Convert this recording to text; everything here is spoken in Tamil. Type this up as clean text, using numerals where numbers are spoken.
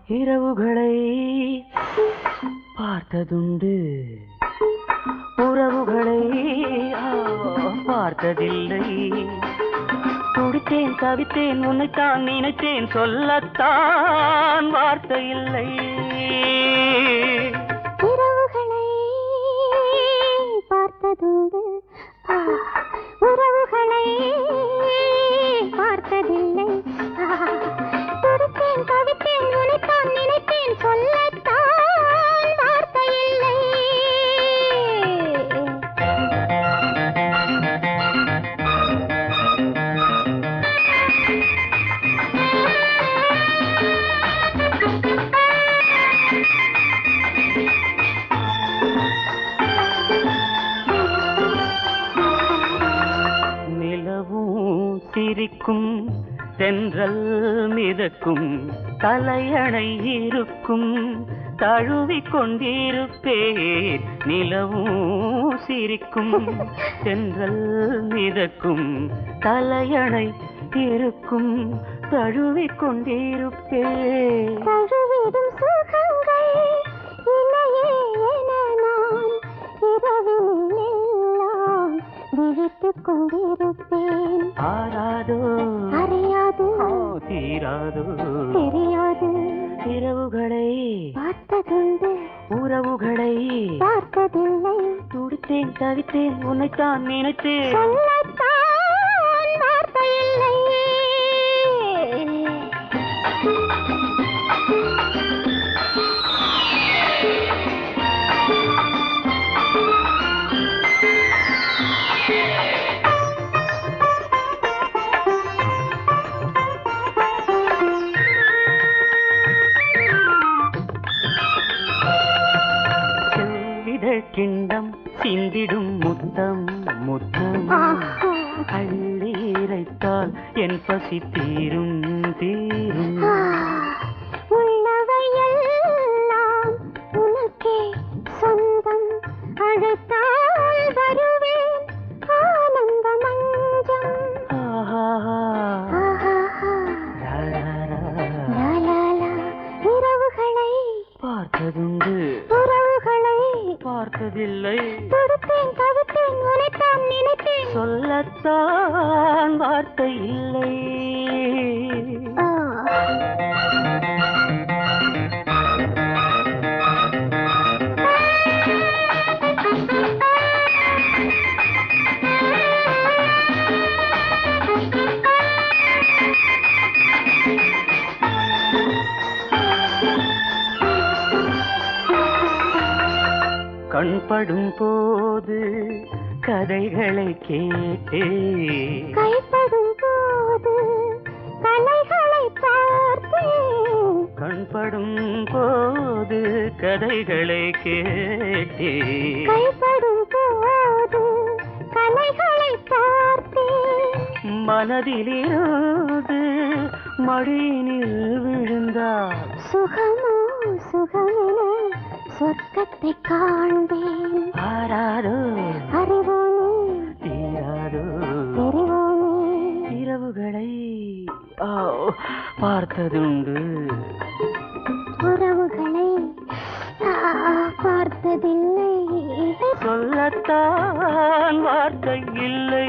இரவுகளை பார்த்ததுண்டு, உறவுகளை பார்த்ததில்லை. துடித்தேன் தவித்தேன் உன்னைத்தான் நினைத்தேன், சொல்லத்தான் வார்த்தை இல்லை. இரவுகளை பார்த்ததுண்டு, உறவுகளை பார்த்ததில்லை. துடித்தேன் தவித்தேன் உன்னைத்தான் நினைத்தேன், சொல்லத்தான் வார்த்தை இல்லை. சிரிக்கும் தென்றல் மிதக்கும், தலையணை இருக்கும், தழுவிக் கொண்டிருப்பேன். நிலவும் சிரிக்கும் தென்றல் மிதக்கும், தலையணை இருக்கும், தழுவிக் கொண்டிருப்பேன். தழுவிடும் சுகங்கள் இணையே என நான் இரவிலெல்லாம் விழித்துக் கொண்டிருப்பேன். ஆராதோ அறியாது, தீராதோ தெரியாது. இரவுகளை பார்த்ததுண்டு, உறவுகளை பார்த்ததில்லை. துடித்தேன் தவித்தேன் உன்னைத்தான் நினைத்தேன், சொல்லத்தான் வார்த்தை இல்லை. கிண்டம் சிந்திடும் முத்தம் முத்தம், அள்ளி இறைத்தால் என் பசி தீரும் தீரும். உள்ளவையெல்லாம் உனக்கே சொந்தம், அழைத்தால் வருவேன் ஆனந்த மஞ்சம். இரவுகளை பார்த்ததுண்டு, உறவுகளை பார்த்ததில்லை. துடித்தேன் தவித்தேன் உன்னைத்தான் நினைத்தேன், சொல்லத்தான் வார்த்தை இல்லை. கண்படும் போது கதைகளை கேட்டே, கைப்படும் போது கலைகளை பார்த்தேன். கண்படும் போது கதைகளை கேட்டே, கைப்படும் போது கலைகளை பார்த்தேன். மனதிலிருந்து மடியினில் விழுந்தார், சுகமோ சுகமென சொர்க்கத்தை காண்பேன். ஆராரோ அறிவோமே தீராரோ தெரிவோமே. இரவுகளை பார்த்ததுண்டு, உறவுகளை பார்த்ததில்லை. சொல்லத்தான் வார்த்தை இல்லை.